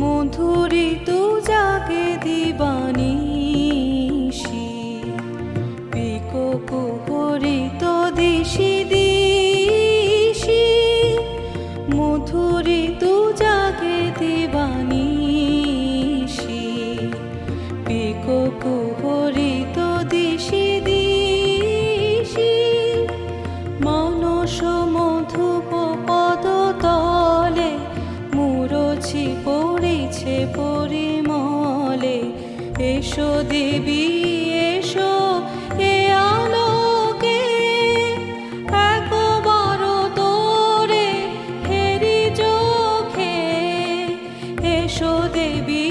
মধুরিত জাগে দিবানিশি, পিকো কুহরিত দিশি দিশি, মধুরিত জাগে দিবানিশি, পিকো কুহরিত দিশি দিশি। মানস মধুপ পদতলে মুরছি পড়েছে পরিমলে। এসো দেবী এসো এ আলোকে, একবার তোরে হেরি চোখে। এসো দেবী